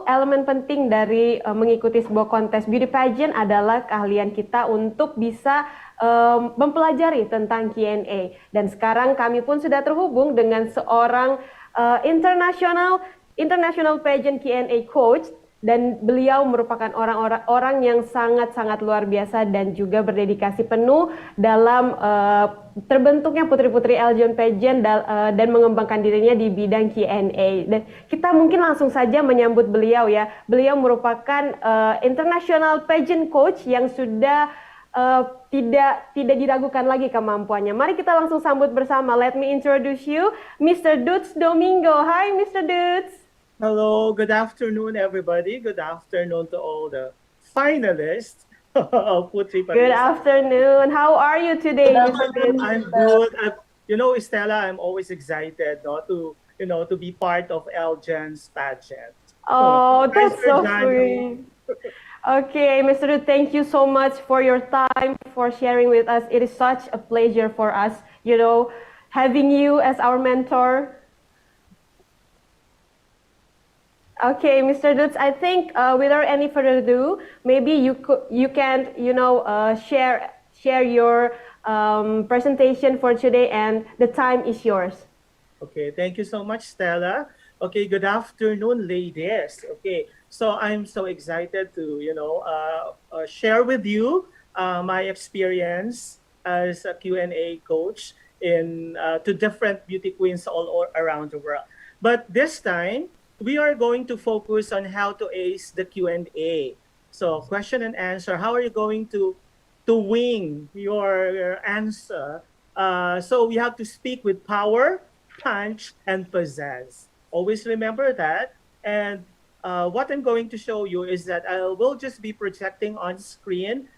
elemen penting dari mengikuti sebuah kontes beauty pageant adalah keahlian kita untuk bisa mempelajari tentang Q&A. Dan sekarang kami pun sudah terhubung dengan seorang international pageant Q&A coach, dan beliau merupakan orang yang sangat-sangat luar biasa dan juga berdedikasi penuh dalam terbentuknya putri-putri Eljon Pageant dan mengembangkan dirinya di bidang Q&A. Dan kita mungkin langsung saja menyambut beliau ya. Beliau merupakan international pageant coach yang sudah tidak diragukan lagi kemampuannya. Mari kita langsung sambut bersama. Let me introduce you, Mr. Doods Domingo. Hi, Mr. Doods. Hello, good afternoon, everybody. Good afternoon to all the finalists of Putri Good Parisa. afternoon. How are you today, Mr. Doods? I'm good. Stella, I'm always excited to be part of Elgen's pageant. Oh, Thanks that's for so joining. sweet. Okay, Mr. Doods, thank you so much for your time, for sharing with us. It is such a pleasure for us, having you as our mentor. Okay, Mr. Doods, I think without any further ado, maybe you can share your presentation for today, and the time is yours. Okay, thank you so much, Stella. Okay, good afternoon, ladies. Okay, so I'm so excited to share with you my experience as a Q&A coach in to different beauty queens all around the world. But this time, we are going to focus on how to ace the Q&A. So question and answer, how are you going to wing your answer? So we have to speak with power, punch, and possess. Always remember that. And what I'm going to show you is that I will just be projecting on screen,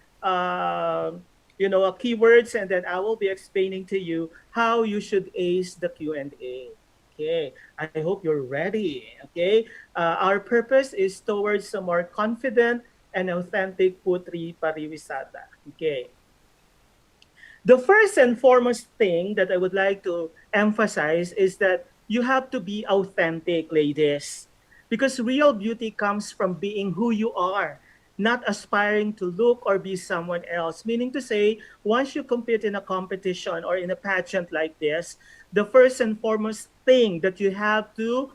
keywords, and then I will be explaining to you how you should ace the Q&A. Okay, I hope you're ready. Okay, our purpose is towards a more confident and authentic Putri Pariwisata. Okay. The first and foremost thing that I would like to emphasize is that you have to be authentic, ladies, because real beauty comes from being who you are, not aspiring to look or be someone else. Meaning to say, once you compete in a competition or in a pageant like this, the first and foremost thing that you have to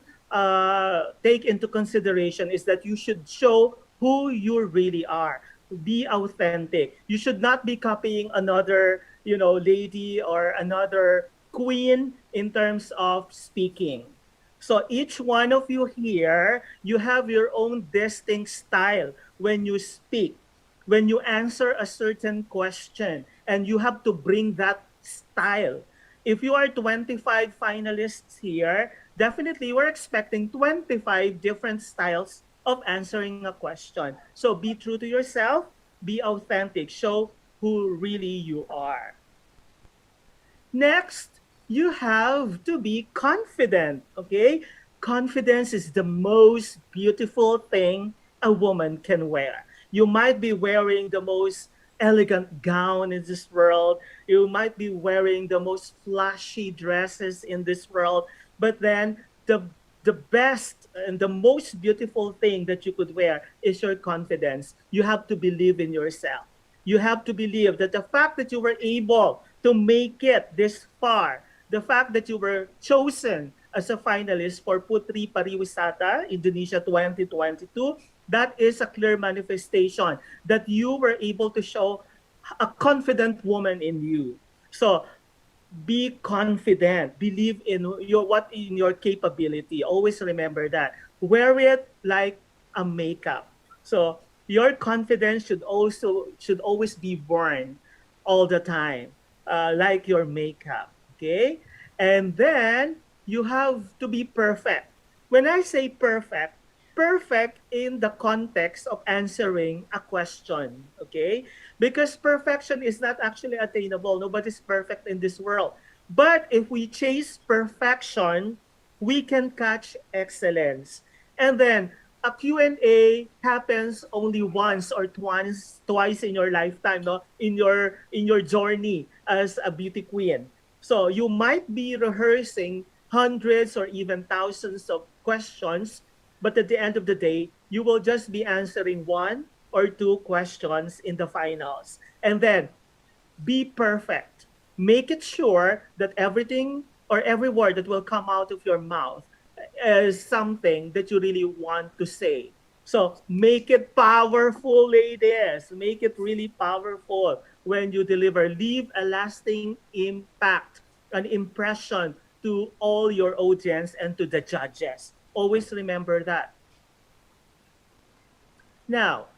take into consideration is that you should show who you really are. Be authentic. You should not be copying another, lady or another queen in terms of speaking. So each one of you here, you have your own distinct style when you speak, when you answer a certain question, and you have to bring that style. If you are 25 finalists here, definitely we're expecting 25 different styles of answering a question. So be true to yourself, be authentic, show who really you are. Next, you have to be confident, okay? Confidence is the most beautiful thing a woman can wear. You might be wearing the most elegant gown in this world. You might be wearing the most flashy dresses in this world, but then the best and the most beautiful thing that you could wear is your confidence. You have to believe in yourself. You have to believe that the fact that you were able to make it this far, the fact that you were chosen as a finalist for Putri Pariwisata Indonesia 2022, that is a clear manifestation that you were able to show a confident woman in you. So be confident, believe in your capability. Always remember that. Wear it like a makeup. So your confidence should always be worn all the time, like your makeup. Okay, and then you have to be perfect. When I say perfect, perfect in the context of answering a question. Okay, because perfection is not actually attainable. Nobody's perfect in this world. But if we chase perfection, we can catch excellence. And then a Q&A happens only once or twice in your lifetime, no? In your journey as a beauty queen. So you might be rehearsing hundreds or even thousands of questions, but at the end of the day, you will just be answering one or two questions in the finals. And then be perfect. Make it sure that everything or every word that will come out of your mouth is something that you really want to say. So make it powerful, ladies. Make it really powerful when you deliver. Leave a lasting impact, an impression to all your audience and to the judges. Always remember that. Now,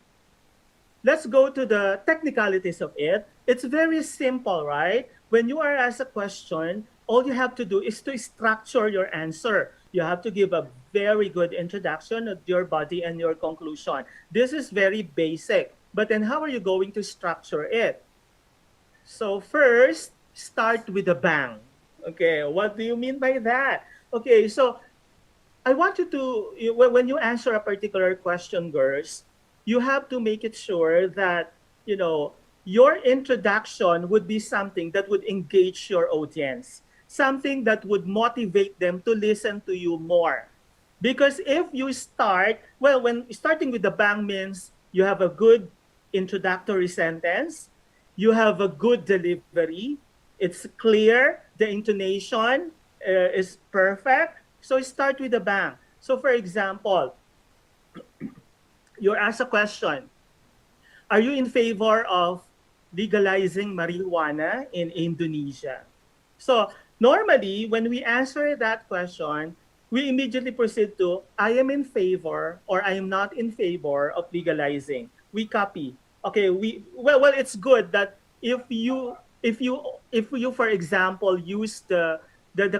let's go to the technicalities of it. It's very simple, right? When you are asked a question, all you have to do is to structure your answer. You have to give a very good introduction of your body and your conclusion. This is very basic. But then how are you going to structure it? So first, start with a bang. Okay, what do you mean by that? Okay, so I want you to, when you answer a particular question, girls, you have to make it sure that, you know, your introduction would be something that would engage your audience, something that would motivate them to listen to you more. Because if you start, well, when starting with the bang means you have a good introductory sentence, you have a good delivery, it's clear, the intonation is perfect. So start with a bang. So for example, you're asked a question, are you in favor of legalizing marijuana in Indonesia? So normally, when we answer that question, we immediately proceed to I am in favor or I am not in favor of legalizing. We copy. Okay, well it's good that if you for example use the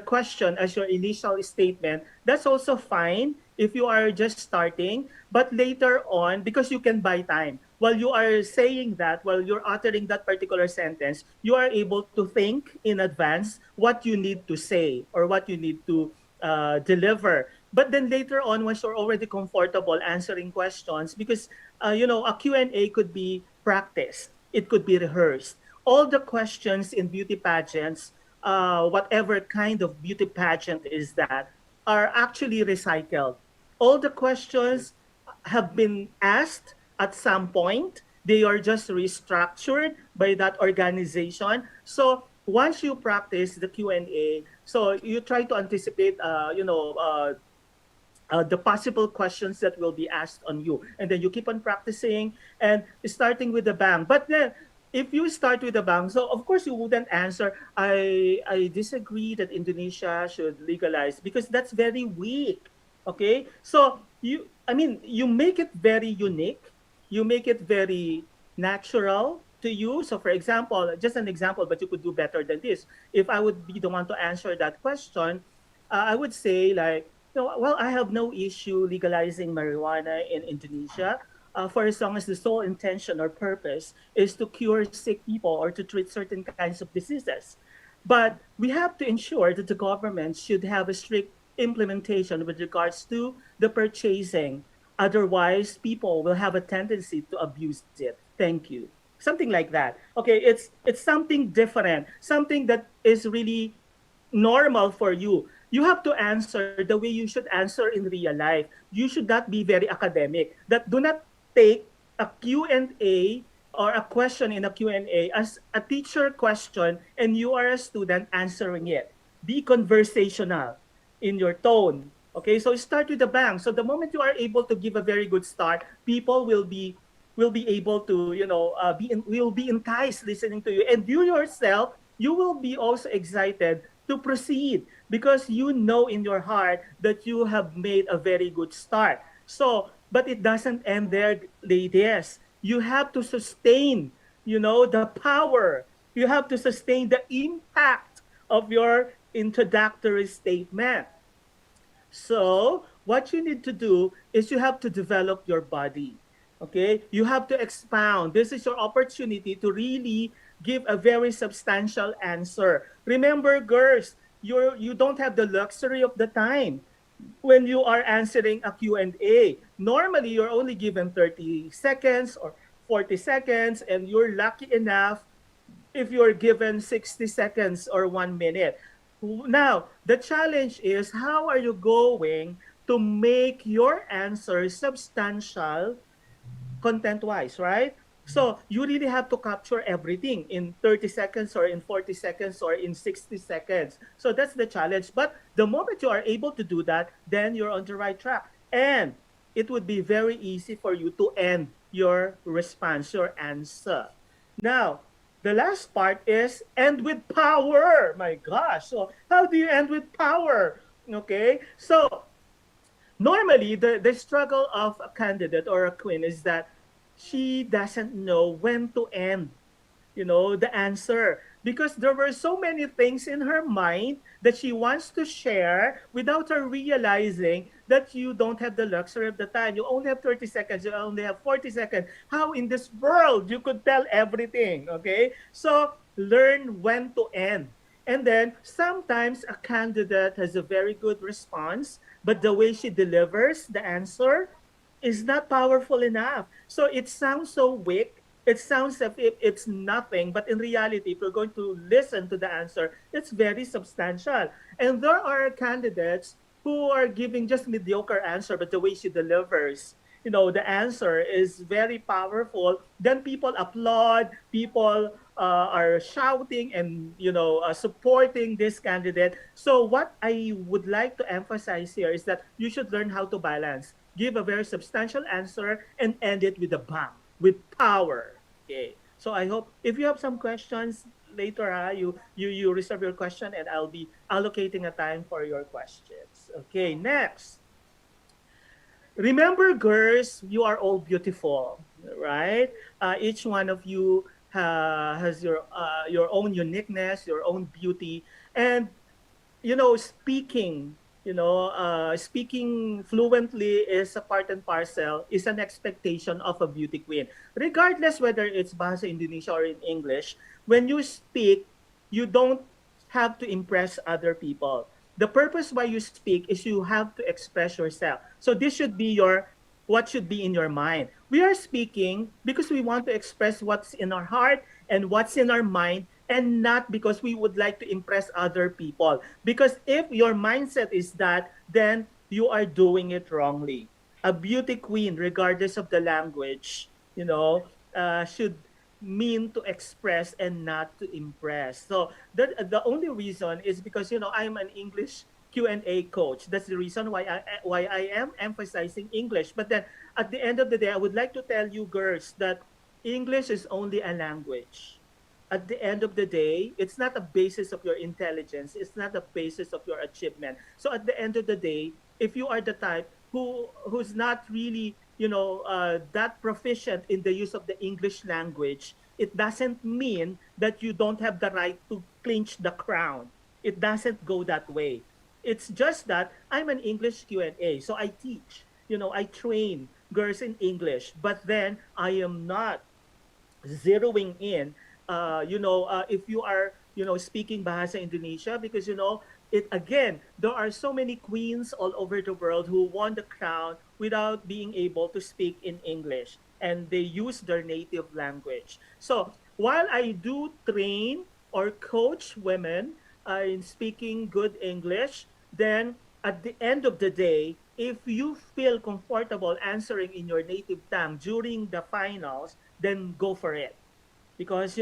question as your initial statement, that's also fine if you are just starting. But later on, because you can buy time, while you are saying that, while you're uttering that particular sentence, you are able to think in advance what you need to say or what you need to deliver. But then later on, once you're already comfortable answering questions, because a Q&A could be practiced, it could be rehearsed. All the questions in beauty pageants, whatever kind of beauty pageant is that, are actually recycled. All the questions have been asked at some point. They are just restructured by that organization. So once you practice the Q&A, so you try to anticipate, the possible questions that will be asked on you. And then you keep on practicing and starting with the bang. But then if you start with the bang, so of course you wouldn't answer, I disagree that Indonesia should legalize because that's very weak. Okay? So you make it very unique. You make it very natural to you. So for example, just an example, but you could do better than this. If I would be the one to answer that question, I would say like, well, I have no issue legalizing marijuana in Indonesia for as long as the sole intention or purpose is to cure sick people or to treat certain kinds of diseases. But we have to ensure that the government should have a strict implementation with regards to the purchasing. Otherwise, people will have a tendency to abuse it. Thank you. Something like that. Okay, it's something different, something that is really normal for you. You have to answer the way you should answer in real life. You should not be very academic. That do not take a Q&A or a question in a Q&A as a teacher question and you are a student answering it. Be conversational in your tone. Okay, so start with the bang. So the moment you are able to give a very good start, people will be able to will be enticed listening to you, and you yourself, you will be also excited to proceed because you know in your heart that you have made a very good start. So but it doesn't end there, ladies. You have to sustain, the power. You have to sustain the impact of your introductory statement. So, what you need to do is you have to develop your body. Okay? You have to expound. This is your opportunity to really give a very substantial answer. Remember, girls, you don't have the luxury of the time when you are answering a Q&A. Normally, you're only given 30 seconds or 40 seconds, and you're lucky enough if you're given 60 seconds or 1 minute. Now, the challenge is how are you going to make your answer substantial content wise, right? So you really have to capture everything in 30 seconds or in 40 seconds or in 60 seconds. So that's the challenge. But the moment you are able to do that, then you're on the right track. And it would be very easy for you to end your response, your answer. Now, the last part is end with power. My gosh. So how do you end with power? Okay. So normally the struggle of a candidate or a queen is that she doesn't know when to end, the answer, because there were so many things in her mind that she wants to share without her realizing that you don't have the luxury of the time. You only have 30 seconds, you only have 40 seconds. How in this world you could tell everything? Okay, so learn when to end. And then sometimes a candidate has a very good response, but the way she delivers the answer is not powerful enough. So it sounds so weak. It sounds as if it's nothing, but in reality, if you're going to listen to the answer, it's very substantial. And there are candidates who are giving just mediocre answer, but the way she delivers, the answer is very powerful. Then people applaud, people are shouting and supporting this candidate. So what I would like to emphasize here is that you should learn how to balance. Give a very substantial answer and end it with a bang, with power. Okay. So I hope if you have some questions later, you reserve your question and I'll be allocating a time for your questions. Okay, next. Remember, girls, you are all beautiful, right? Each one of you has your own uniqueness, your own beauty, and speaking fluently is a part and parcel, is an expectation of a beauty queen. Regardless whether it's Bahasa Indonesia or in English, when you speak, you don't have to impress other people. The purpose why you speak is you have to express yourself. So this should be what should be in your mind. We are speaking because we want to express what's in our heart and what's in our mind, and not because we would like to impress other people. Because if your mindset is that, then you are doing it wrongly. A beauty queen, regardless of the language, should mean to express and not to impress. So the only reason is because I'm an English Q&A coach. That's the reason why I am emphasizing English. But then at the end of the day, I would like to tell you girls that English is only a language. At the end of the day, it's not a basis of your intelligence. It's not a basis of your achievement. So at the end of the day, if you are the type who's not really, that proficient in the use of the English language, it doesn't mean that you don't have the right to clinch the crown. It doesn't go that way. It's just that I'm an English Q&A, so I teach. I train girls in English, but then I am not zeroing in, if you are, speaking Bahasa Indonesia, because, it again, there are so many queens all over the world who won the crown without being able to speak in English, and they use their native language. So while I do train or coach women in speaking good English, then at the end of the day, if you feel comfortable answering in your native tongue during the finals, then go for it, because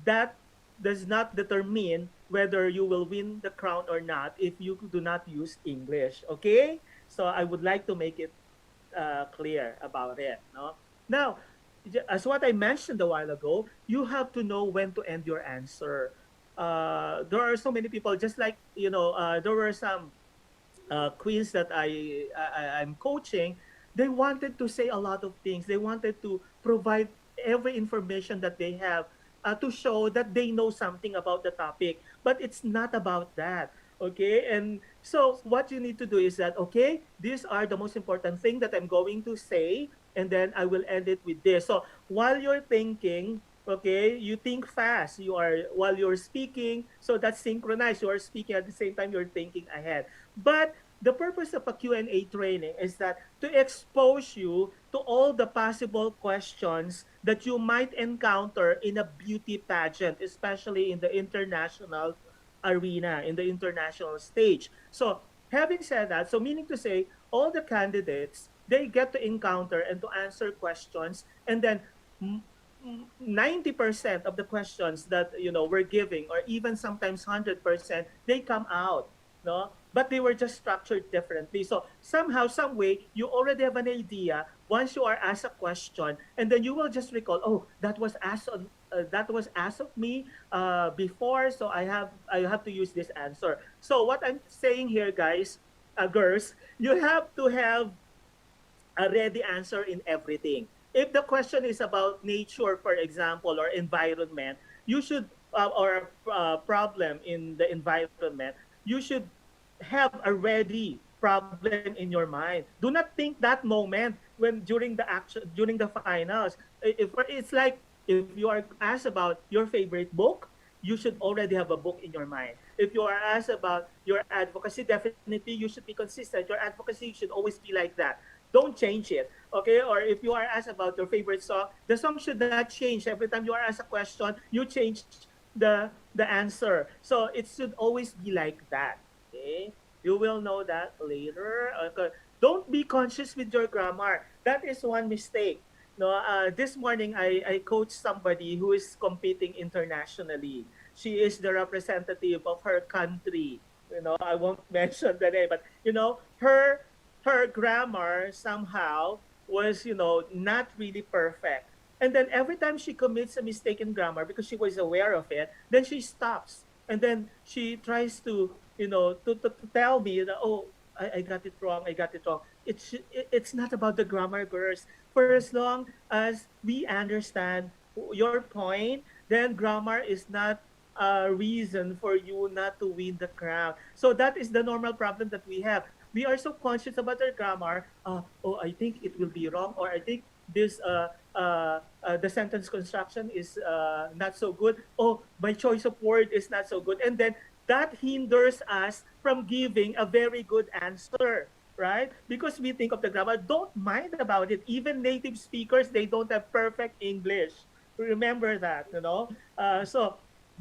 that does not determine whether you will win the crown or not if you do not use English. Okay, so I would like to make it clear about it. No, now, as what I mentioned a while ago, you have to know when to end your answer. There are so many people, just like there were some queens that I'm coaching. They wanted to say a lot of things. They wanted to provide every information that they have, to show that they know something about the topic. But it's not about that. Okay, and so what you need to do is that, okay, these are the most important thing that I'm going to say, and then I will end it with this. So while you're thinking, okay, you think fast. You are while you're speaking, so that's synchronized. You are speaking at the same time you're thinking ahead. But the purpose of a Q&A training is that to expose you to all the possible questions that you might encounter in a beauty pageant, especially in the international arena, in the international stage. So having said that, so meaning to say, all the candidates, they get to encounter and to answer questions, and then 90% of the questions that we're giving, or even sometimes 100%, they come out, no, but they were just structured differently. So somehow, some way, you already have an idea once you are asked a question, and then you will just recall, oh, that was asked of me before, so I have to use this answer. So what I'm saying here, guys, girls, you have to have a ready answer in everything. If the question is about nature, for example, or environment, you should, or a problem in the environment, you should have a ready problem in your mind. Do not think that moment when during the finals. If it's like, if you are asked about your favorite book, you should already have a book in your mind. If you are asked about your advocacy, definitely you should be consistent. Your advocacy should always be like that. Don't change it. Okay? Or if you are asked about your favorite song, the song should not change. Every time you are asked a question, you change the answer. So it should always be like that. Okay? You will know that later. Okay. Don't be conscious with your grammar. That is one mistake. No, this morning I coached somebody who is competing internationally. She is the representative of her country. I won't mention the name, but her grammar somehow was, not really perfect. And then every time she commits a mistake in grammar, because she was aware of it, then she stops. And then she tries to, to tell me that, oh, I got it wrong, I got it wrong. It's not about the grammar, girls. For as long as we understand your point, then grammar is not a reason for you not to win the crown. So that is the normal problem that we have. We are so conscious about our grammar. Oh, I think it will be wrong, or I think this the sentence construction is not so good. Oh, my choice of word is not so good, and then that hinders us from giving a very good answer, right? Because we think of the grammar. Don't mind about it. Even native speakers, they don't have perfect English. Remember that, so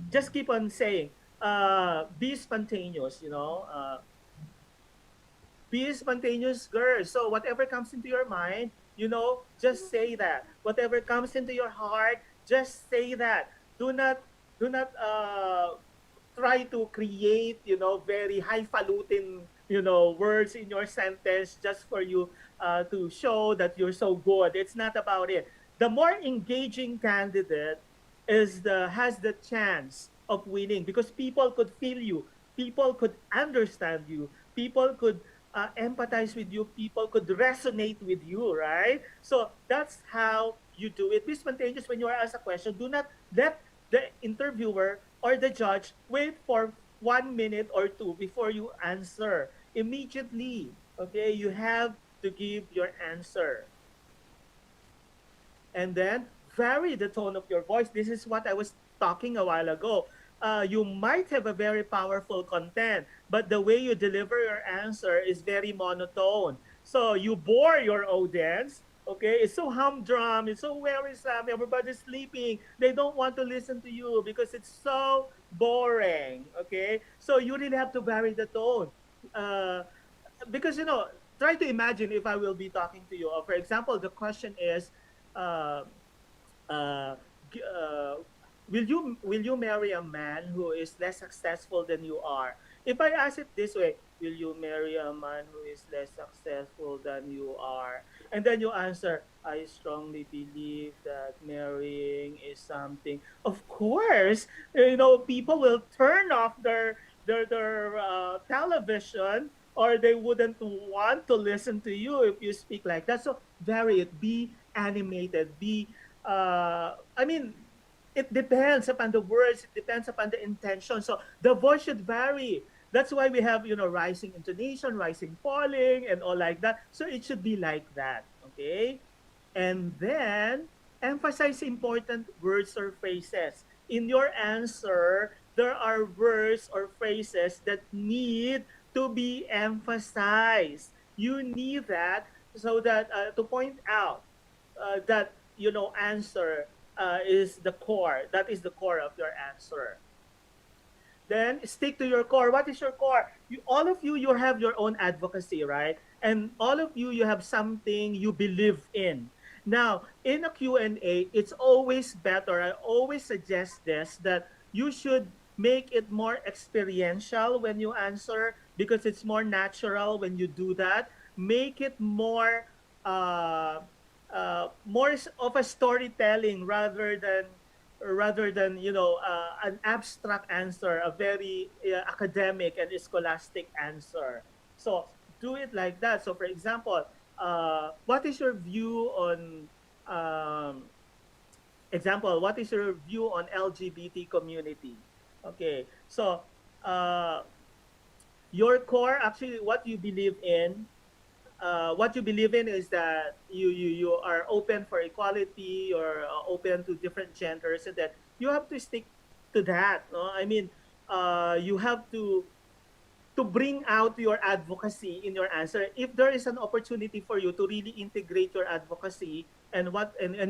just keep on saying, be spontaneous, be spontaneous, girl. So whatever comes into your mind, just say that. Whatever comes into your heart, just say that. Do not try to create, very highfalutin, words in your sentence just for you to show that you're so good. It's not about it. The more engaging candidate has the chance of winning, because people could feel you, people could understand you, people could empathize with you, people could resonate with you, right? So that's how you do it. Be spontaneous when you are asked a question. Do not let the interviewer or the judge wait for 1 minute or two before you answer. Immediately, okay, you have to give your answer. And then vary the tone of your voice. This is what I was talking a while ago. You might have a very powerful content, but the way you deliver your answer is very monotone. So you bore your audience. Okay, it's so humdrum, it's so wearisome, everybody's sleeping. They don't want to listen to you because it's so boring. Okay, so you really have to vary the tone. Uh, because try to imagine if I will be talking to you. For example, the question is, uh, uh, will you marry a man who is less successful than you are? If I ask it this way, will you marry a man who is less successful than you are? And then you answer, I strongly believe that marrying is something. Of course, people will turn off their television, or they wouldn't want to listen to you if you speak like that. So vary it. Be animated. I mean, it depends upon the words. It depends upon the intention. So the voice should vary. That's why we have, rising intonation, rising falling, and all like that. So it should be like that. Okay. And then emphasize important words or phrases. In your answer, there are words or phrases that need to be emphasized. You need that, so that to point out that answer is the core. That is the core of your answer. Then stick to your core. What is your core? All of you have your own advocacy, right? and all of you, you have something you believe in. Now, in a Q&A, it's always better. I always suggest this, that you should make it more experiential when you answer, because it's more natural when you do that. Make it uh, more of a storytelling, rather than an abstract answer, a very academic and scholastic answer. So do it like that. So for example, what is your view on um, what is your view on LGBT community? Okay, so uh, your core, actually, what you believe in is that you are open for equality, or open to different genders, and that you have to stick to that. No, I mean, you have to bring out your advocacy in your answer. If there is an opportunity for you to really integrate your advocacy and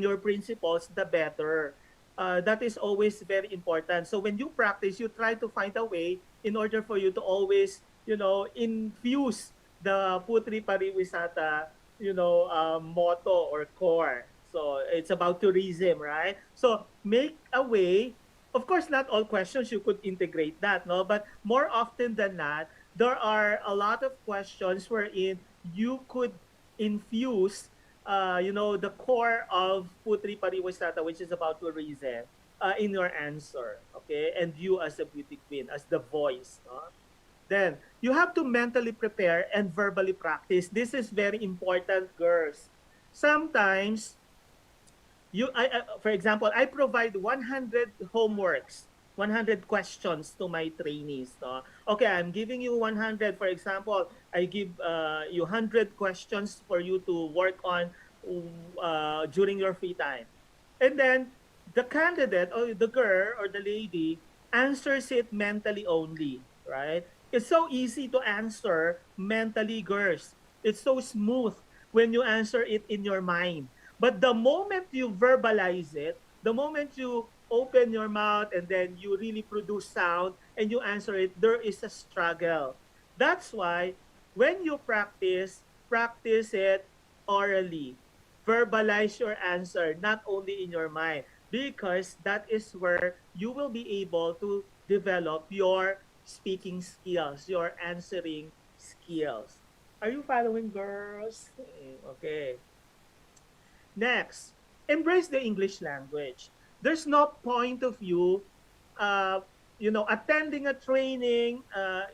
your principles, the better. That is always very important. So when you practice, you try to find a way in order for you to always, infuse the Putri Pariwisata, motto or core. So it's about tourism, right? So make a way. Of course, not all questions you could integrate that, no, but more often than not, there are a lot of questions wherein you could infuse, the core of Putri Pariwasata, which is about tourism, in your answer, okay? And you as a beauty queen, as the voice, no? Then you have to mentally prepare and verbally practice. This is very important, girls. Sometimes for example, I provide 100 homeworks, 100 questions to my trainees. No? Okay, I'm giving you 100. For example, I give you 100 questions for you to work on during your free time. And then the candidate, or the girl or the lady, answers it mentally only, right? It's so easy to answer mentally, girls. It's so smooth when you answer it in your mind. But the moment you verbalize it, the moment you open your mouth and then you really produce sound and you answer it, there is a struggle. That's why when you practice it orally. Verbalize your answer, not only in your mind, because that is where you will be able to develop your speaking skills, your answering skills. Are you following, girls? Okay. Next, embrace the English language. There's no point of you, uh, attending a training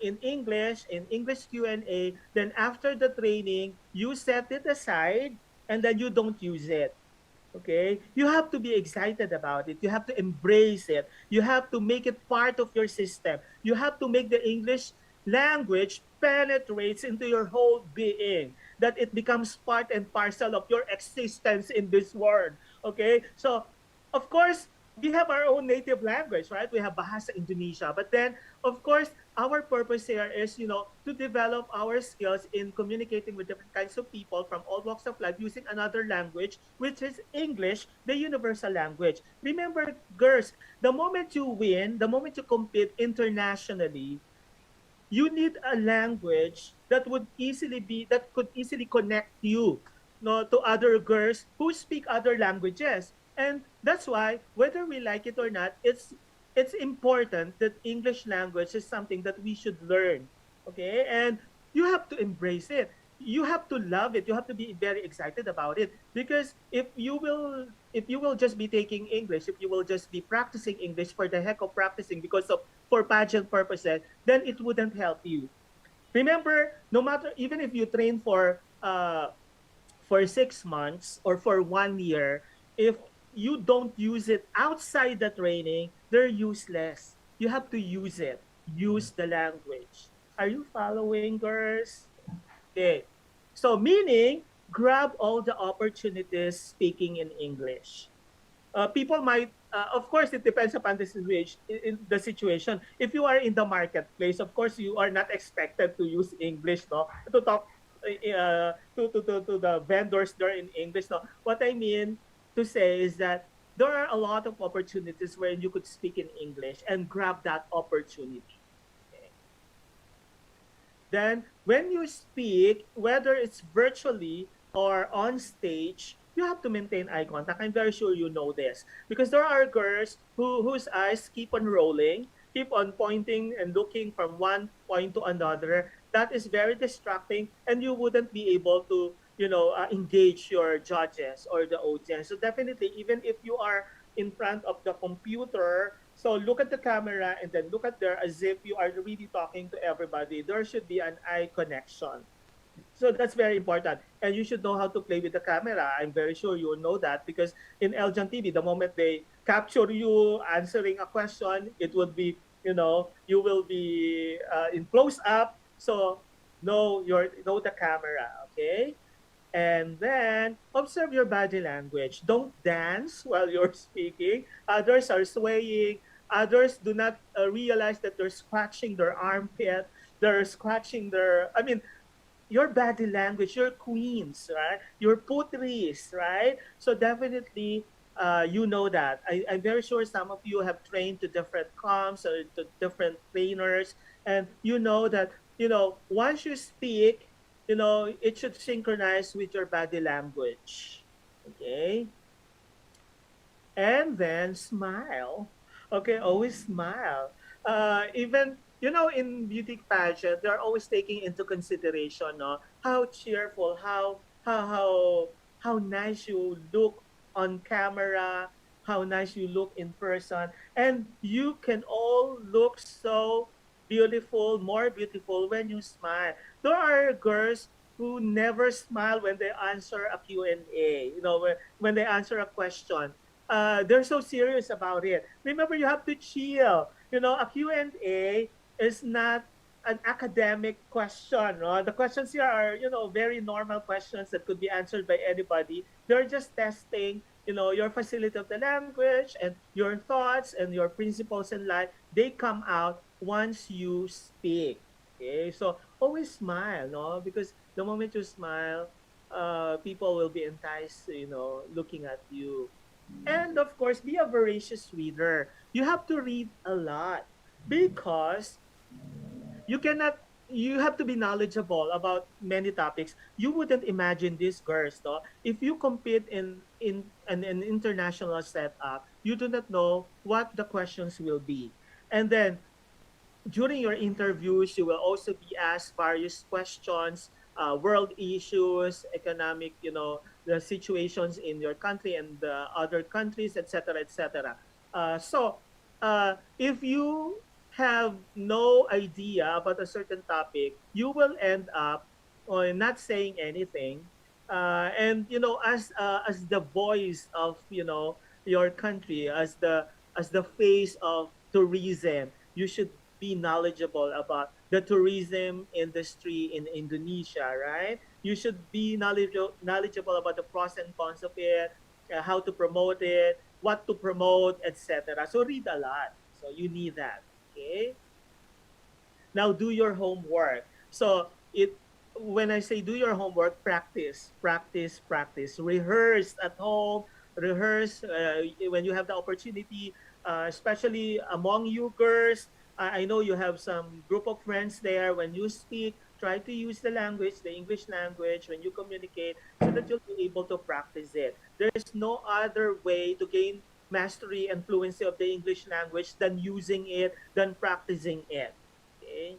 in English Q&A, then after the training, you set it aside and then you don't use it. Okay, you have to be excited about it, you have to embrace it, you have to make it part of your system, you have to make the English language penetrates into your whole being, that it becomes part and parcel of your existence in this world. Okay, so of course we have our own native language, right? We have Bahasa Indonesia, but then of course our purpose here is, to develop our skills in communicating with different kinds of people from all walks of life using another language, which is English, the universal language. Remember, girls, the moment you win, the moment you compete internationally, you need a language that could easily connect you, no, to other girls who speak other languages. And that's why, whether we like it or not, it's important that English language is something that we should learn. Okay, and you have to embrace it, you have to love it, you have to be very excited about it, because if you will just be taking English, if you will just be practicing English for the heck of practicing, because of for pageant purposes, then it wouldn't help you. Remember, no matter, even if you train for 6 months or for 1 year, if you don't use it outside the training, they're useless. You have to use it. Use the language. Are you following, girls? Okay. So meaning, grab all the opportunities speaking in English. People might, of course, it depends upon the situation. In the situation, if you are in the marketplace, of course, you are not expected to use English, no, to talk to the vendors there in English. No, what I mean to say is that there are a lot of opportunities where you could speak in English and grab that opportunity. Okay. Then when you speak, whether it's virtually or on stage, you have to maintain eye contact. I'm very sure you know this because there are girls whose eyes keep on rolling, keep on pointing and looking from one point to another. That is very distracting, and you wouldn't be able to, engage your judges or the audience. So definitely, even if you are in front of the computer, so look at the camera and then look at there as if you are really talking to everybody. There should be an eye connection. So that's very important. And you should know how to play with the camera. I'm very sure you will know that because in Eljan TV, the moment they capture you answering a question, it would be, you will be in close up. So know the camera, okay? And then observe your body language. Don't dance while you're speaking. Others are swaying. Others do not realize that they're scratching their armpit. They're scratching I mean, your body language, your queens, right? Your putris, right? So definitely, you know that. I'm very sure some of you have trained to different comps or to different trainers, and you know that, once you speak, it should synchronize with your body language. Okay? And then smile. Okay, always smile. Even in beauty pageant, they're always taking into consideration, no, how cheerful, how nice you look on camera, how nice you look in person, and you can all look so beautiful, more beautiful when you smile. There are girls who never smile when they answer a Q&A. When they answer a question, they're so serious about it. Remember, you have to chill. A Q&A is not an academic question. No? The questions here are, very normal questions that could be answered by anybody. They're just testing, your facility of the language and your thoughts and your principles in life. They come out once you speak. Okay, so always smile, no? Because the moment you smile, people will be enticed, looking at you. And of course, be a voracious reader. You have to read a lot because you cannot you have to be knowledgeable about many topics. You wouldn't imagine these girls, though. If you compete in an international setup, you do not know what the questions will be. And then during your interviews, you will also be asked various questions, world issues, economic, the situations in your country and the other countries, etc., etc. If you have no idea about a certain topic, you will end up not saying anything. And as the voice of your country, as the face of tourism, you should be knowledgeable about the tourism industry in Indonesia, right? You should be knowledgeable about the pros and cons of it, how to promote it, what to promote, etc. So read a lot. So you need that. Okay. Now do your homework. So it when I say do your homework, practice, practice, practice. Rehearse at home, rehearse when you have the opportunity, especially among you girls. I know you have some group of friends there. When you speak, try to use the language, the English language, when you communicate, so that you'll be able to practice it. There's no other way to gain mastery and fluency of the English language than using it, than practicing it. Okay.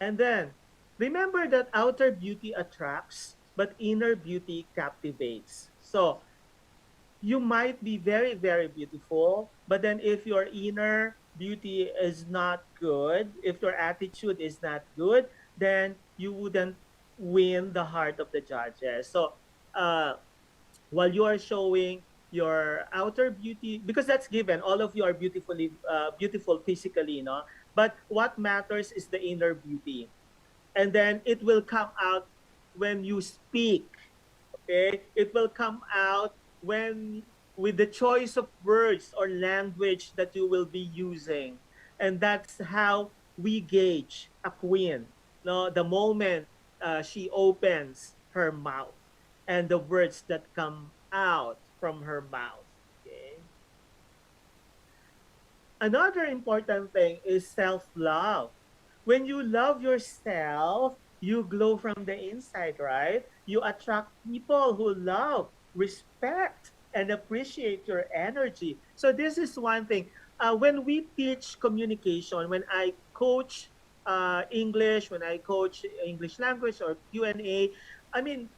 And then remember that outer beauty attracts, but inner beauty captivates. So you might be very, very beautiful, but then if your inner beauty is not good, if your attitude is not good, then you wouldn't win the heart of the judges. So uh, while you are showing your outer beauty, because that's given, all of you are beautiful physically, no, but what matters is the inner beauty, and then it will come out when you speak. Okay, it will come out when, with the choice of words or language that you will be using. And that's how we gauge a queen, no, the moment she opens her mouth and the words that come out from her mouth. Okay. Another important thing is self-love. When you love yourself, you glow from the inside, right? You attract people who love, respect, and appreciate your energy. So this is one thing. When we teach communication, when I coach English, when I coach English language or Q&A, I mean,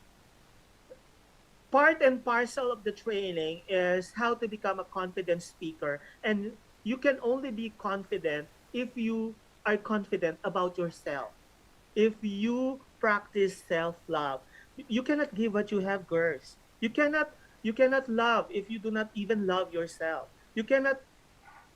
part and parcel of the training is how to become a confident speaker. And you can only be confident if you are confident about yourself. If you practice self-love, you cannot give what you have, girls. You cannot love if you do not even love yourself. You cannot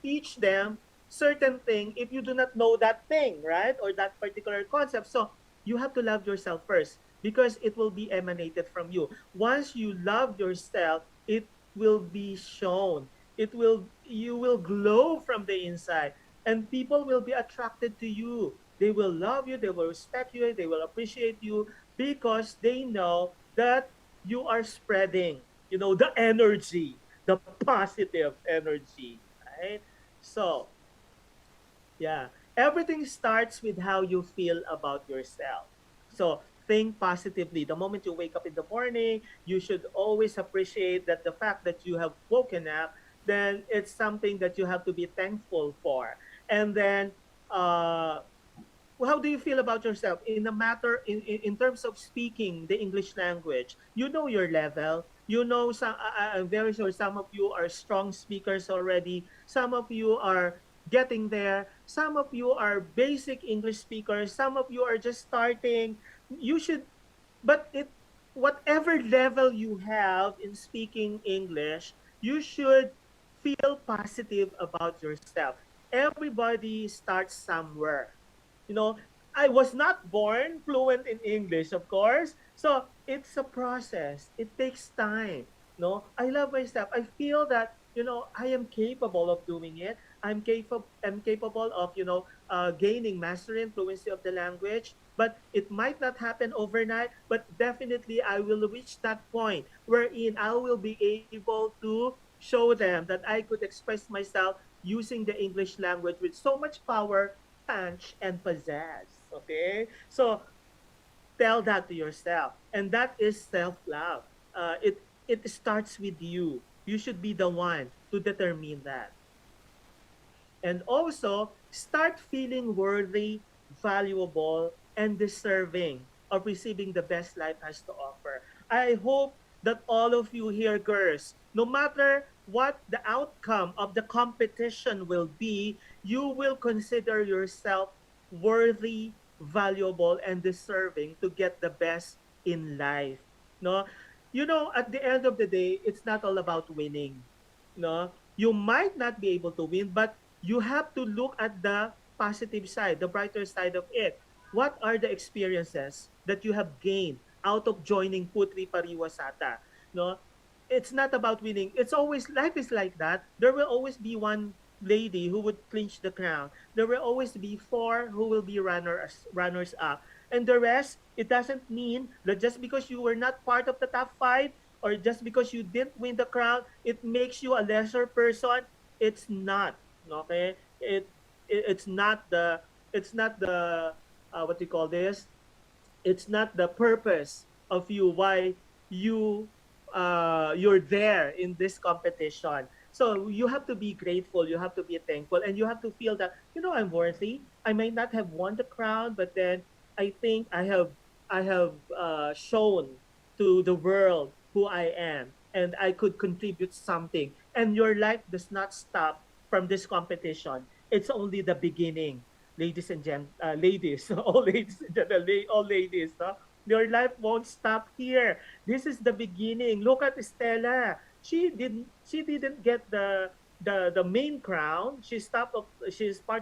teach them certain thing if you do not know that thing, right? Or that particular concept. So you have to love yourself first because it will be emanated from you. Once you love yourself, it will be shown. You will glow from the inside and people will be attracted to you. They will love you, they will respect you, they will appreciate you because they know that you are spreading, the energy, the positive energy, right? So, yeah, everything starts with how you feel about yourself. So, think positively. The moment you wake up in the morning, you should always appreciate that the fact that you have woken up, then it's something that you have to be thankful for. And then, how do you feel about yourself in a matter in terms of speaking the English language? You know your level. You know, I'm very sure some of you are strong speakers already. Some of you are getting there. Some of you are basic English speakers. Some of you are just starting. You should, but it whatever level you have in speaking English, you should feel positive about yourself. Everybody starts somewhere. you know I was not born fluent in English, of course, so it's a process. It takes time. No, I love myself. I feel that I am capable of doing it. I'm capable of gaining mastery and fluency of the language, but it might not happen overnight, but definitely I will reach that point wherein I will be able to show them that I could express myself using the English language with so much power, punch, and pizzazz. Okay? So tell that to yourself. And that is self-love. It starts with you. You should be the one to determine that. And also, start feeling worthy, valuable, and deserving of receiving the best life has to offer. I hope that all of you here, girls, no matter what the outcome of the competition will be, you will consider yourself worthy, valuable, and deserving to get the best in life. No? At the end of the day, it's not all about winning. No? You might not be able to win, but you have to look at the positive side, the brighter side of it. What are the experiences that you have gained out of joining Putri Pariwasata? No, it's not about winning. It's always life is like that. There will always be one lady who would clinch the crown. There will always be four who will be runners up. And the rest, it doesn't mean that just because you were not part of the top five or just because you didn't win the crown, it makes you a lesser person. It's not. Okay? It's not the what do you call this? It's not the purpose of you why you're there in this competition. So you have to be grateful, you have to be thankful, and you have to feel that I'm worthy. I may not have won the crown, but then I think I have shown to the world who I am, and I could contribute something. And your life does not stop from this competition. It's only the beginning, ladies, all ladies, all ladies, no? Your life won't stop here. This is the beginning. Look at Stella. She didn't get the main crown. She's part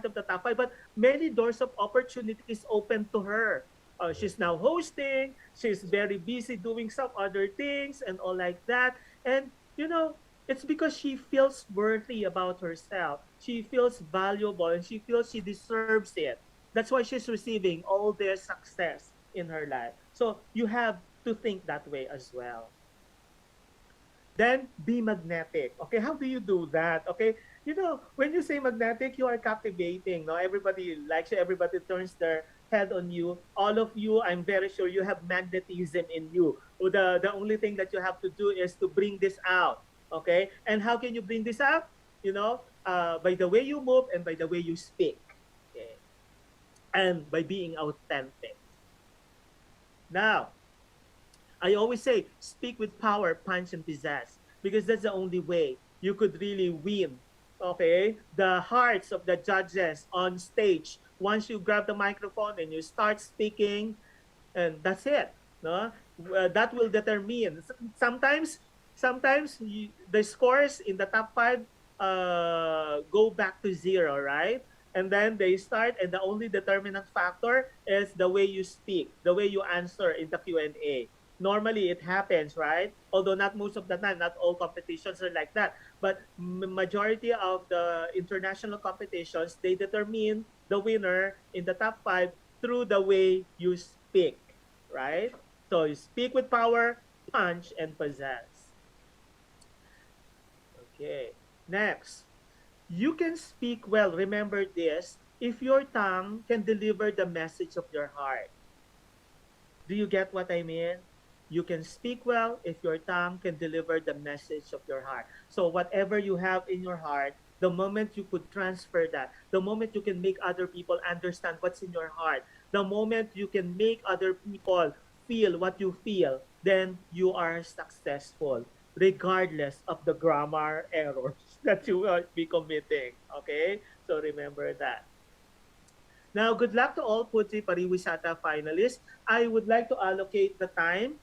of the top five, but many doors of opportunities open to her. She's now hosting. She's very busy doing some other things and all like that. And it's because she feels worthy about herself. She feels valuable and she feels she deserves it. That's why she's receiving all their success in her life. So you have to think that way as well. Then be magnetic. Okay, how do you do that? Okay, you know, when you say magnetic, you are captivating. No, everybody likes you. Everybody turns their head on you. All of you, I'm very sure you have magnetism in you. The only thing that you have to do is to bring this out. Okay, and how can you bring this out? You know, by the way you move and by the way you speak. Okay, and by being authentic. Now, I always say speak with power, punch, and pizzazz because that's the only way you could really win. Okay, the hearts of the judges on stage. Once you grab the microphone and you start speaking, and that's it. No, that will determine. Sometimes the scores in the top five go back to zero, right? And then they start, and the only determinant factor is the way you speak, the way you answer in the Q&A. Normally, it happens, right? Although not most of the time, not all competitions are like that. But majority of the international competitions, they determine the winner in the top five through the way you speak, right? So you speak with power, punch, and possess. Okay. Next, you can speak well. Remember this if your tongue can deliver the message of your heart. Do you get what I mean? You can speak well if your tongue can deliver the message of your heart. So, whatever you have in your heart, the moment you could transfer that, the moment you can make other people understand what's in your heart, the moment you can make other people feel what you feel, then you are successful, regardless of the grammar errors that you will be committing. Okay? So, remember that. Now, good luck to all Putri Pariwisata finalists. I would like to allocate the time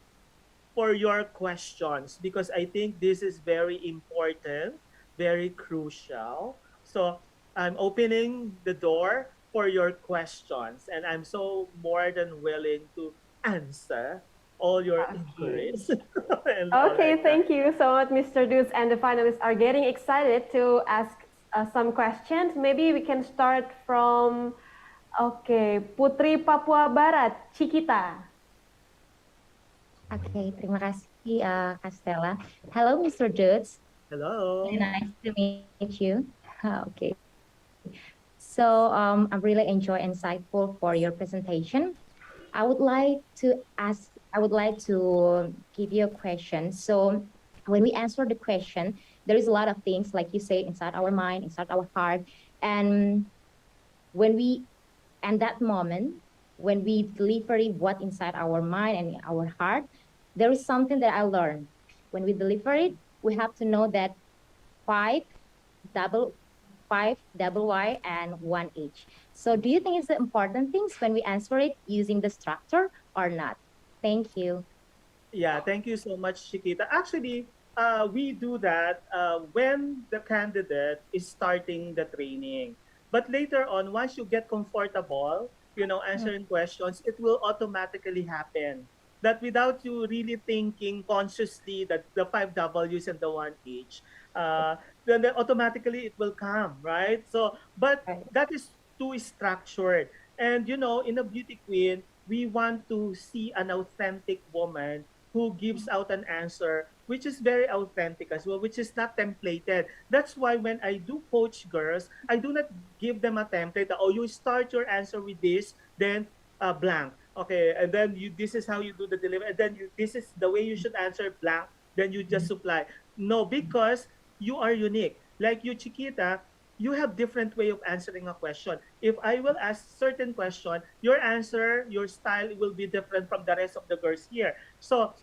for your questions because I think this is very important, very crucial. So I'm opening the door for your questions, and I'm so more than willing to answer all your Okay. inquiries and all Okay, like that. thank you so much, Mr. Doods. And the finalists are getting excited to ask some questions. Maybe we can start from, okay, Putri Papua Barat, Cikita. Oke, terima kasih Kak Stella. Hello Mr. Doods, really Hello. nice to meet you. Okay, so I'm really enjoy insightful for your presentation. I would like to ask, I would like to give you a question. So when we answer the question, there is a lot of things, like you say, inside our mind, inside our heart. And when we, and that moment, when we deliver what inside our mind and our heart, there is something that I learned. When we deliver it, we have to know that five double double Y and one H. So do you think it's the important things when we answer it using the structure or not? Thank you. Yeah, thank you so much, Chiquita. Actually, we do that when the candidate is starting the training. But later on, once you get comfortable, you know, Mm, answering questions, it will automatically happen. That without you really thinking consciously that the five W's and the one H, uh, then automatically it will come, right? So, but right. that is too structured. And you know, in a beauty queen, we want to see an authentic woman who gives out an answer which is very authentic as well, which is not templated. That's why when I do coach girls, I do not give them a template. Oh, you start your answer with this, then blank. Okay, and then you this is how you do the delivery, and then you this is the way you should answer blank. Then you just supply. No, because you are unique. Like you, Chiquita, you have different way of answering a question. If I will ask certain question, your answer, your style will be different from the rest of the girls here. So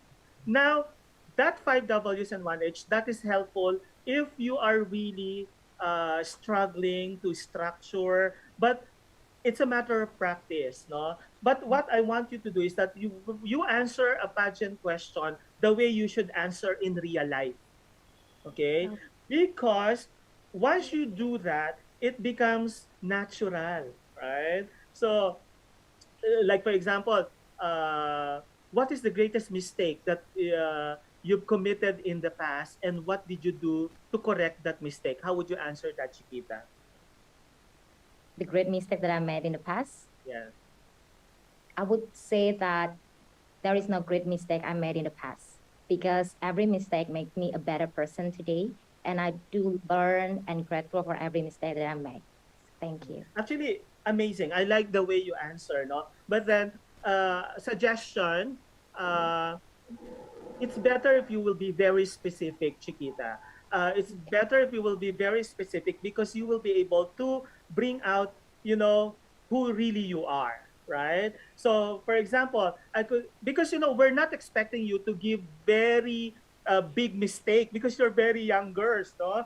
now, that five W's and one H, that is helpful if you are really struggling to structure, but it's a matter of practice, no? But what I want you to do is that you answer a pageant question the way you should answer in real life, okay? Oh, Because once you do that, it becomes natural, right? So like for example, what is the greatest mistake that you've committed in the past, and what did you do to correct that mistake? How would you answer that, Chiquita? the great mistake that I made in the past, Yeah. I would say that there is no great mistake I made in the past because every mistake makes me a better person today. And I do learn and grateful for every mistake that I make. Thank you. Actually, amazing. I like the way you answer, no? But then, suggestion, uh, it's better if you will be very specific, Chiquita. It's better if you will be very specific because you will be able to bring out, who really you are, right? So, for example, I could because we're not expecting you to give very big mistake because you're very young girls, no?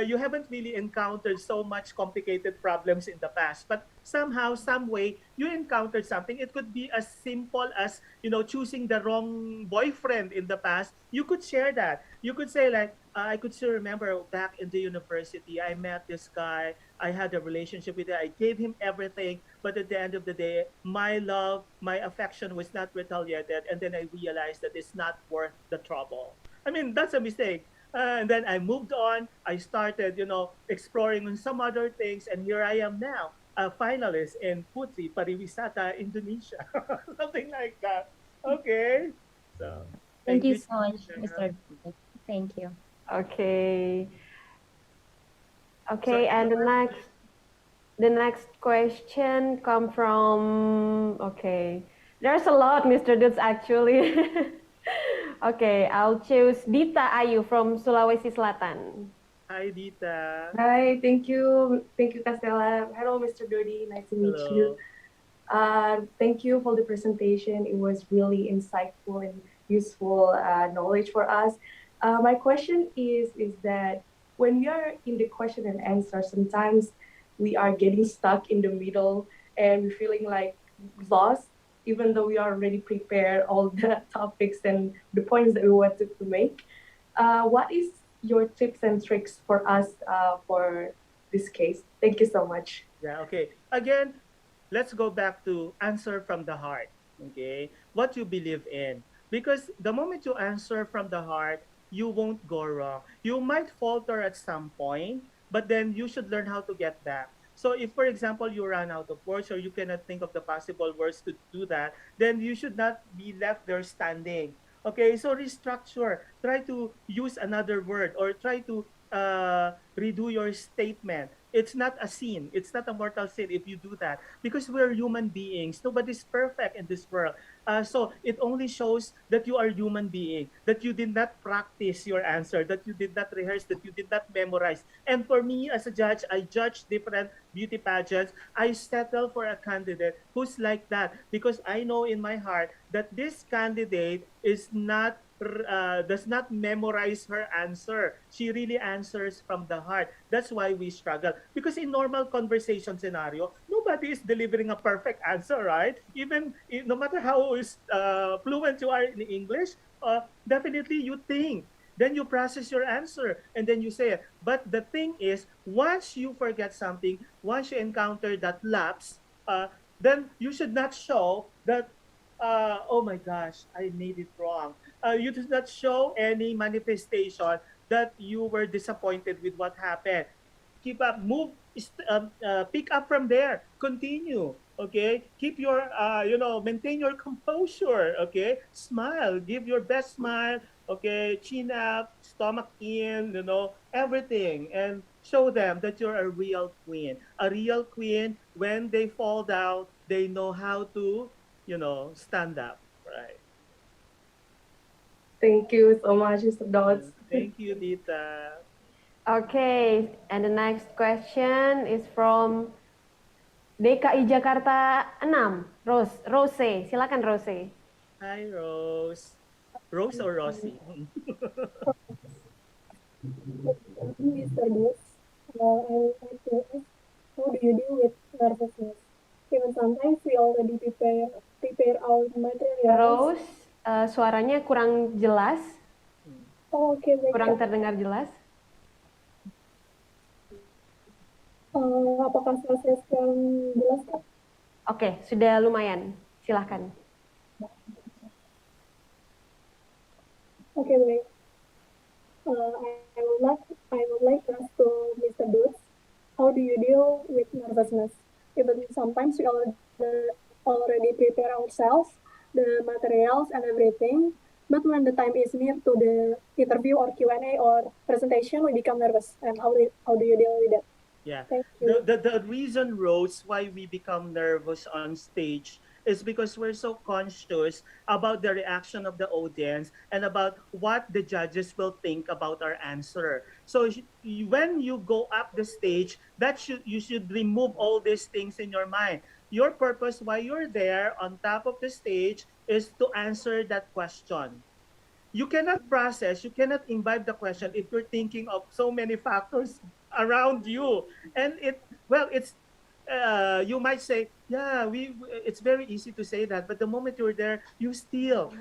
You haven't really encountered so much complicated problems in the past, but somehow, some way, you encountered something. It could be as simple as choosing the wrong boyfriend in the past. You could share that. You could say like, I could still remember back in the university, I met this guy. I had a relationship with him. I gave him everything, but at the end of the day, my love, my affection was not retaliated, and then I realized that it's not worth the trouble. I mean, that's a mistake. And then I moved on. I started, exploring on some other things, and here I am now, a finalist in Putri Pariwisata, Indonesia, something like that. Okay, so Thank thank you you, so much, Chiquita. Mr. David. Thank you. Okay. So Okay, any and the more next questions? the next question come from, okay. There's a lot, Mr. Doods, actually. Okay, I'll choose Dita Ayu from Sulawesi Selatan. Hi, Dita. Hi, thank you. Thank you, Castella. Hello, Mr. Dodi. Nice to meet you. Hello. Thank you for the presentation. It was really insightful and useful knowledge for us. My question is that when we are in the question and answer, sometimes we are getting stuck in the middle and we're feeling like lost, even though we are already prepared all the topics and the points that we wanted to make. What is your tips and tricks for us for this case? Thank you so much. Yeah, okay. Again, let's go back to answer from the heart. Okay, what you believe in. Because the moment you answer from the heart, you won't go wrong. You might falter at some point, but then you should learn how to get back. So if, for example, you run out of words or you cannot think of the possible words to do that, then you should not be left there standing. Okay, so restructure. Try to use another word or try to redo your statement. It's not a sin. It's not a mortal sin if you do that because we're human beings. Nobody's perfect in this world. So it only shows that you are human being, that you did not practice your answer, that you did not rehearse, that you did not memorize. And for me as a judge, I judge different beauty pageants. I settle for a candidate who's like that because I know in my heart that this candidate is not does not memorize her answer. She really answers from the heart. That's why we struggle. Because in normal conversation scenario, nobody is delivering a perfect answer, right? Even no matter how fluent you are in English, definitely you think. Then you process your answer and then you say it. But the thing is, once you forget something, once you encounter that lapse, then you should not show that oh my gosh, I made it wrong. You did not show any manifestation that you were disappointed with what happened. Keep up, move, pick up from there, continue. Okay, keep your, maintain your composure. Okay, smile, give your best smile. Okay, chin up, stomach in, everything, and show them that you're a real queen. A real queen, when they fall down, they know how to, stand up, right? Thank you so much, Mr. Dots. Thank you, Dita. Okay, and the next question is from DKI Jakarta 6, Rose. Silakan Rose. Hi, Rose. Rose or Rosie? Mr. Booth, I would like to ask, how do you deal with nervousness? Even sometimes we already prepare our materials. Rose, suaranya kurang jelas, Oh, okay, baik kurang Kak. terdengar jelas. Apakah saya sekarang jelas Kak? Oke, sudah lumayan. Silahkan. Oke, baik. I would like to ask to Mr. Doods, how do you deal with nervousness? Even sometimes we already prepare ourselves, the materials and everything, but when the time is near to the interview or Q&A or presentation, we become nervous. And how do you deal with that? Yeah. Thank The, you. the the reason, Rose, why we become nervous on stage is because we're so conscious about the reaction of the audience and about what the judges will think about our answer. So when you go up the stage, that should you should remove all these things in your mind. Your purpose why you're there on top of the stage is to answer that question. You cannot process, you cannot imbibe the question if you're thinking of so many factors around you. And it's you might say, yeah, it's very easy to say that, but the moment you're there, you still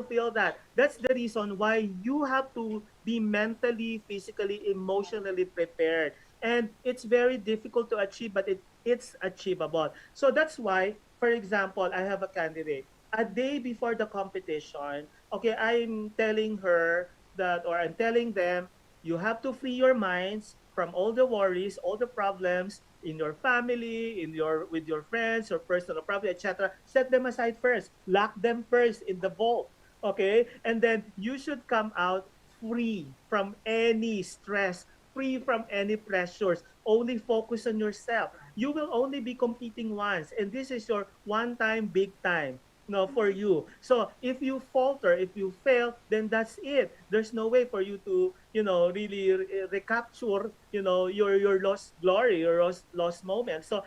feel that. That's the reason why you have to be mentally, physically, emotionally prepared. And it's very difficult to achieve, but it's achievable. So that's why, for example, I have a candidate a day before the competition. Okay, I'm telling her that, or I'm telling them, you have to free your minds from all the worries, all the problems in your family, in your with your friends, or personal problem, etc. Set them aside first. Lock them first in the vault. Okay, and then you should come out free from any stress, free from any pressures. Only focus on yourself. You will only be competing once, and this is your one time, big time, no, for you. So if you falter, if you fail, then that's it. There's no way for you to, really recapture, your lost glory, your lost moment. So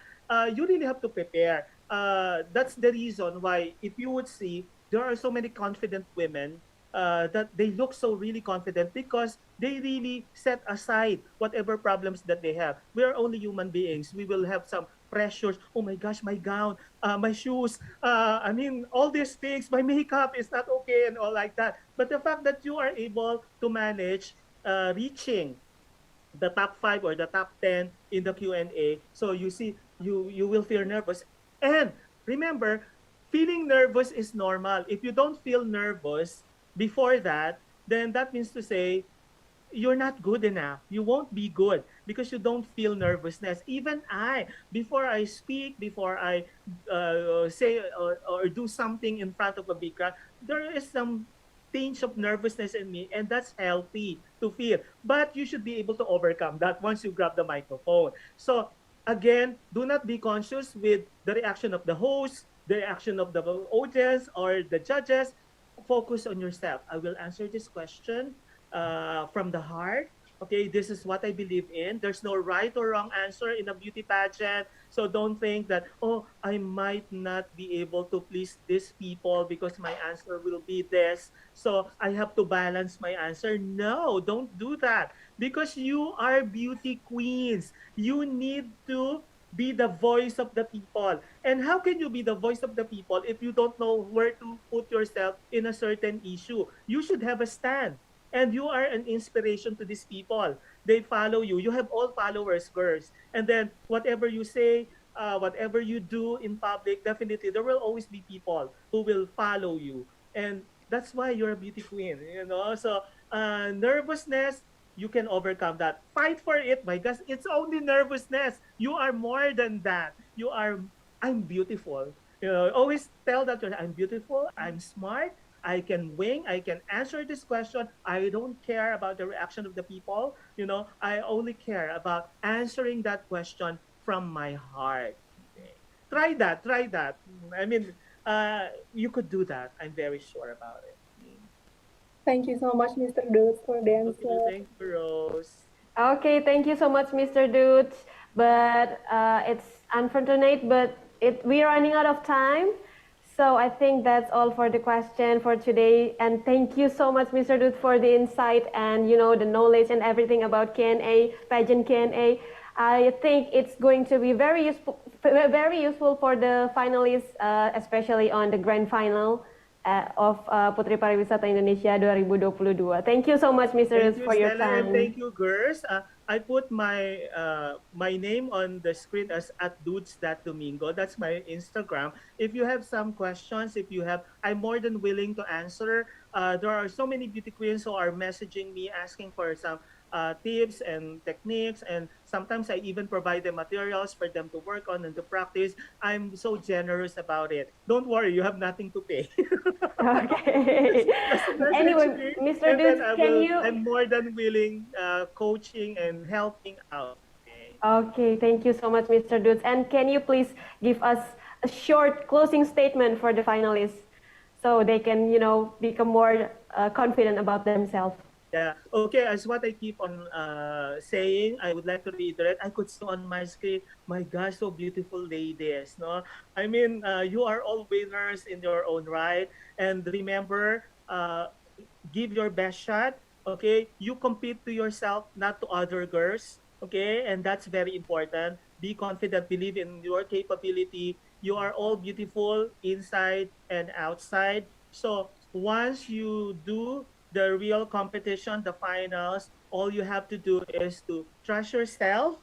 you really have to prepare. That's the reason why, if you would see, there are so many confident women that they look so really confident because they really set aside whatever problems that they have. We are only human beings. We will have some pressures. Oh my gosh, my gown, my shoes, I mean, all these things, my makeup is not okay and all like that. But the fact that you are able to manage reaching the top 5 or the top 10 in the Q&A, so you see, you will feel nervous. And remember, feeling nervous is normal. If you don't feel nervous before that, then that means to say you're not good enough. You won't be good because you don't feel nervousness. Even before I speak, before I say or do something in front of a big crowd, there is some tinge of nervousness in me, and that's healthy to feel. But you should be able to overcome that once you grab the microphone. So again, do not be conscious with the reaction of the host, the reaction of the audience or the judges. Focus on yourself. I will answer this question from the heart. Okay, this is what I believe in. There's no right or wrong answer in a beauty pageant. So don't think that, oh, I might not be able to please these people because my answer will be this. So I have to balance my answer. No, don't do that because you are beauty queens. You need to be the voice of the people. And how can you be the voice of the people if you don't know where to put yourself in a certain issue? You should have a stand, and you are an inspiration to these people. They follow you. You have all followers, girls. And then whatever you say, whatever you do in public, definitely there will always be people who will follow you. And that's why you're a beauty queen, So nervousness, you can overcome that. Fight for it, my gosh. It's only nervousness. You are more than that. I'm beautiful. Always tell that I'm beautiful, I'm smart, I can wing, I can answer this question. I don't care about the reaction of the people. I only care about answering that question from my heart. Okay. Try that. Try that. I mean, you could do that. I'm very sure about it. Thank you so much, Mr. Doods, for the Okay, answer. thank you, Rose. Okay, thank you so much, Mr. Doods. But it's unfortunate, but we're running out of time. So I think that's all for the question for today. And thank you so much, Mr. Doods, for the insight and the knowledge and everything about K&A, pageant K&A. I think it's going to be very useful for the finalists, especially on the grand final of Putri Pariwisata Indonesia 2022. Thank you so much, Mr. Thank Rus, you, for your Stella, and time. thank you, girls. I put my name on the screen as at Doods.Domingo. That's my Instagram. If you have some questions, if you have, I'm more than willing to answer there are so many beauty queens who are messaging me asking for some tips and techniques, and sometimes I even provide them materials for them to work on and to practice. I'm so generous about it. Don't worry, you have nothing to pay. Okay. Just message Anyway, me, Mr. and then Dudes, can I'm you? more than willing coaching and helping out. Okay. Okay, thank you so much, Mr. Dudes. And can you please give us a short closing statement for the finalists so they can, become more confident about themselves? Yeah. Okay. As what I keep on saying, I would like to reiterate. I could see on my screen, my gosh, so beautiful ladies. No, I mean, you are all winners in your own right. And remember, give your best shot. Okay, you compete to yourself, not to other girls. Okay, and that's very important. Be confident, believe in your capability. You are all beautiful inside and outside. So once you do the real competition, the finals, all you have to do is to trust yourself.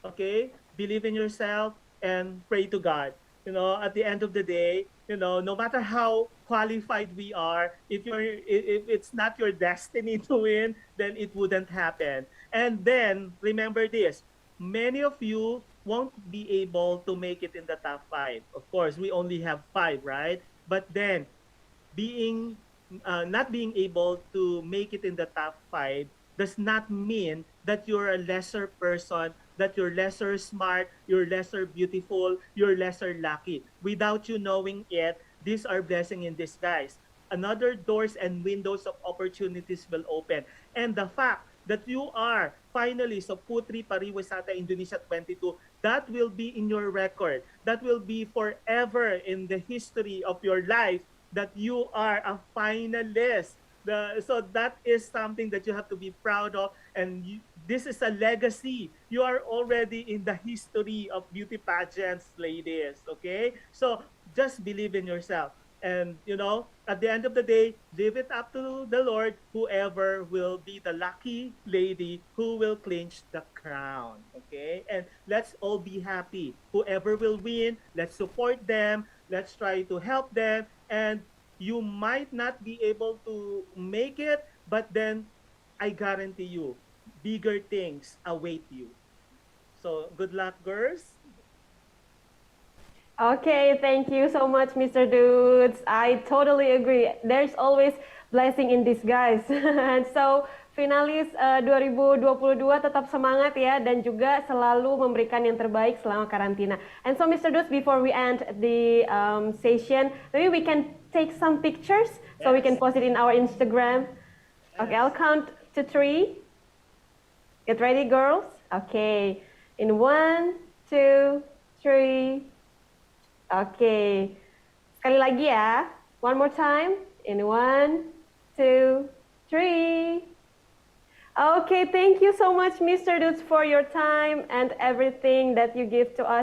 Okay, believe in yourself and pray to God. At the end of the day, no matter how qualified we are, if it's not your destiny to win, then it wouldn't happen. And then remember this: many of you won't be able to make it in the top five. Of course, we only have five, right? But then being not being able to make it in the top five does not mean that you're a lesser person, that you're lesser smart, you're lesser beautiful, you're lesser lucky. Without you knowing it, these are blessing in disguise. Another doors and windows of opportunities will open. And the fact that you are finalists of Putri Pariwisata Indonesia 22, that will be in your record. That will be forever in the history of your life that you are a finalist. So that is something that you have to be proud of, and this is a legacy. You are already in the history of beauty pageants, ladies. Okay, so just believe in yourself, and at the end of the day, leave it up to the Lord. Whoever will be the lucky lady who will clinch the crown. Okay, and let's all be happy. Whoever will win, let's support them. Let's try to help them, and you might not be able to make it, but then I guarantee you, bigger things await you. So good luck, girls. Okay, thank you so much, Mr. Dudes. I totally agree. There's always blessing in disguise. And so, finalis 2022 tetap semangat ya dan juga selalu memberikan yang terbaik selama karantina. And so, Mr. Dudes, before we end the session, maybe we can take some pictures so we can Yes. post it in our Instagram. Okay, I'll Yes. count to 3. Get ready, girls. Okay, in 1, 2, 3. Oke, sekali lagi ya. One more time. In 1, 2, 3. Okay, thank you so much, Mr. Dudes, for your time and everything that you give to us.